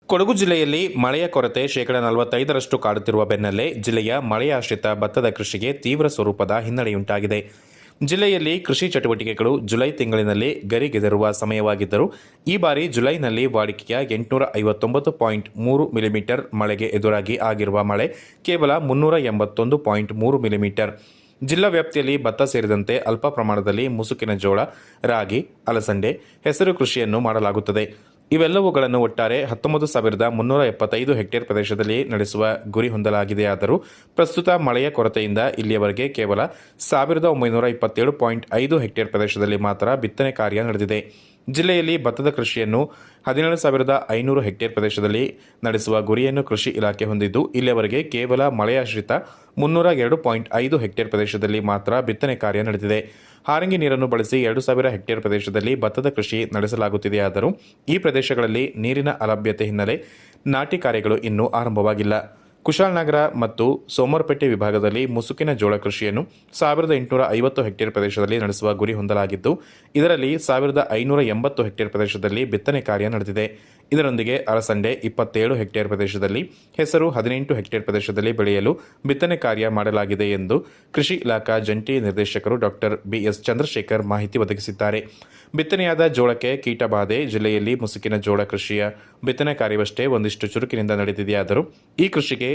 ಕೊಡಗು ಜಿಲ್ಲೆಯಲ್ಲಿ ಮಳೆಯ ಕೊರತೆ ಶೇಕಡಾ 45ರಷ್ಟು ಕಾಡುತ್ತಿರುವ ಬೆನ್ನಲ್ಲೇ ಜಿಲ್ಲೆಯ ಮಳೆಯಾಶ್ರಿತ ಭತ್ತದ ಕೃಷಿಗೆ ತೀವ್ರ ಸ್ವರೂಪದ ಹಿನ್ನಡೆಯುಂಟಾಗಿದೆ. ಜಿಲ್ಲೆಯಲ್ಲಿ ಕೃಷಿ ಚಟುವಟಿಕೆಗಳು ಜುಲೈ ತಿಂಗಳಿನಲ್ಲಿ ಗರಿಗೆದರುವ ಸಮಯವಾಗಿದ್ದರೂ ಈ ಬಾರಿ ಜುಲೈನಲ್ಲಿ ವಾಡಿಕೆಯ 859.3 ಮಿಲಿಮೀಟರ್ ಮಳೆಗೆ ಎದುರಾಗಿ ಆಗಿರುವ ಮಳೆ ಕೇವಲ 381.3 ಮಿಲಿಮೀಟರ್. ಜಿಲ್ಲಾ ವ್ಯಾಪ್ತಿಯಲ್ಲಿ ಭತ್ತ ಸೇರಿದಂತೆ ಅಲ್ಪ ಪ್ರಮಾಣದಲ್ಲಿ ಮುಸುಕಿನ ಜೋಳ, ರಾಗಿ, ಅಲಸಂಡೆ, ಹೆಸರು ಕೃಷಿಯನ್ನು ಮಾಡಲಾಗುತ್ತದೆ. ಇವೆಲ್ಲವುಗಳನ್ನು ಒಟ್ಟಾರೆ 19,375 ಹೆಕ್ಟೇರ್ ಪ್ರದೇಶದಲ್ಲಿ ನಡೆಸುವ ಗುರಿ ಹೊಂದಲಾಗಿದೆಯಾದರೂ ಪ್ರಸ್ತುತ ಮಳೆಯ ಕೊರತೆಯಿಂದ ಇಲ್ಲಿಯವರೆಗೆ ಕೇವಲ 1,927.5 ಹೆಕ್ಟೇರ್ ಪ್ರದೇಶದಲ್ಲಿ ಮಾತ್ರ ಬಿತ್ತನೆ ಕಾರ್ಯ ನಡೆದಿದೆ. ಜಿಲ್ಲೆಯಲ್ಲಿ ಭತ್ತದ ಕೃಷಿಯನ್ನು 17,500 ಹೆಕ್ಟೇರ್ ಪ್ರದೇಶದಲ್ಲಿ ನಡೆಸುವ ಗುರಿಯನ್ನು ಕೃಷಿ ಇಲಾಖೆ ಹೊಂದಿದ್ದು, ಇಲ್ಲಿಯವರೆಗೆ ಕೇವಲ ಮಳೆಯಾಶ್ರಿತ 302.5 ಹೆಕ್ಟೇರ್ ಪ್ರದೇಶದಲ್ಲಿ ಮಾತ್ರ ಬಿತ್ತನೆ ಕಾರ್ಯ ನಡೆದಿದೆ. ಹಾರಂಗಿ ನೀರನ್ನು ಬಳಸಿ 2,000 ಹೆಕ್ಟೇರ್ ಪ್ರದೇಶದಲ್ಲಿ ಭತ್ತದ ಕೃಷಿ ನಡೆಸಲಾಗುತ್ತಿದೆಯಾದರೂ ಈ ಪ್ರದೇಶಗಳಲ್ಲಿ ನೀರಿನ ಅಲಭ್ಯತೆ ಹಿನ್ನೆಲೆ ನಾಟಿ ಕಾರ್ಯಗಳು ಇನ್ನೂ ಆರಂಭವಾಗಿಲ್ಲ. ಕುಶಾಲನಗರ ಮತ್ತು ಸೋಮವಾರಪೇಟೆ ವಿಭಾಗದಲ್ಲಿ ಮುಸುಕಿನ ಜೋಳ ಕೃಷಿಯನ್ನು 1,850 ಹೆಕ್ಟೇರ್ ಪ್ರದೇಶದಲ್ಲಿ ನಡೆಸುವ ಗುರಿ ಹೊಂದಲಾಗಿದ್ದು, ಇದರಲ್ಲಿ 1,580 ಹೆಕ್ಟೇರ್ ಪ್ರದೇಶದಲ್ಲಿ ಬಿತ್ತನೆ ಕಾರ್ಯ ನಡೆದಿದೆ. ಇದರೊಂದಿಗೆ ಅಲಸಂಡೆ 27 ಹೆಕ್ಟೇರ್ ಪ್ರದೇಶದಲ್ಲಿ, ಹೆಸರು 18 ಹೆಕ್ಟೇರ್ ಪ್ರದೇಶದಲ್ಲಿ ಬೆಳೆಯಲು ಬಿತ್ತನೆ ಕಾರ್ಯ ಮಾಡಲಾಗಿದೆ ಎಂದು ಕೃಷಿ ಇಲಾಖಾ ಜಂಟಿ ನಿರ್ದೇಶಕರು ಡಾಕ್ಟರ್ ಬಿಎಸ್ ಚಂದ್ರಶೇಖರ್ ಮಾಹಿತಿ ಒದಗಿಸಿದ್ದಾರೆ. ಬಿತ್ತನೆಯಾದ ಜೋಳಕ್ಕೆ ಕೀಟಬಾಧೆ ಜಿಲ್ಲೆಯಲ್ಲಿ ಮುಸುಕಿನ ಜೋಳ ಕೃಷಿಯ ಬಿತ್ತನೆ ಕಾರ್ಯವಷ್ಟೇ ಒಂದಿಷ್ಟು ಚುರುಕಿನಿಂದ ನಡೆದಿದೆಯಾದರೂ ಈ ಕೃಷಿಗೆ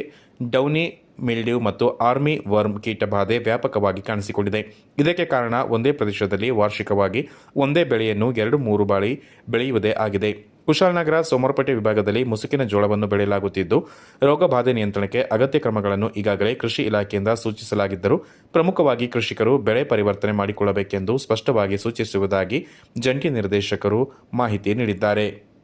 ಡೌನಿ ಮಿಲ್ಡ್ಯೂ ಮತ್ತು ಆರ್ಮಿ ವರ್ಮ್ ಕೀಟಬಾಧೆ ವ್ಯಾಪಕವಾಗಿ ಕಾಣಿಸಿಕೊಂಡಿದೆ. ಇದಕ್ಕೆ ಕಾರಣ ಒಂದೇ ಪ್ರದೇಶದಲ್ಲಿ ವಾರ್ಷಿಕವಾಗಿ ಒಂದೇ ಬೆಳೆಯನ್ನು 2-3 ಬಾರಿ ಬೆಳೆಯುವುದೇ ಆಗಿದೆ. ಕುಶಾಲನಗರ, ಸೋಮವಾರಪೇಟೆ ವಿಭಾಗದಲ್ಲಿ ಮುಸುಕಿನ ಜೋಳವನ್ನು ಬೆಳೆಯಲಾಗುತ್ತಿದ್ದು, ರೋಗಬಾಧೆ ನಿಯಂತ್ರಣಕ್ಕೆ ಅಗತ್ಯ ಕ್ರಮಗಳನ್ನು ಈಗಾಗಲೇ ಕೃಷಿ ಇಲಾಖೆಯಿಂದ ಸೂಚಿಸಲಾಗಿದ್ದರೂ ಪ್ರಮುಖವಾಗಿ ಕೃಷಿಕರು ಬೆಳೆ ಪರಿವರ್ತನೆ ಮಾಡಿಕೊಳ್ಳಬೇಕೆಂದು ಸ್ಪಷ್ಟವಾಗಿ ಸೂಚಿಸುವುದಾಗಿ ಜಂಟಿ ನಿರ್ದೇಶಕರು ಮಾಹಿತಿ ನೀಡಿದ್ದಾರೆ.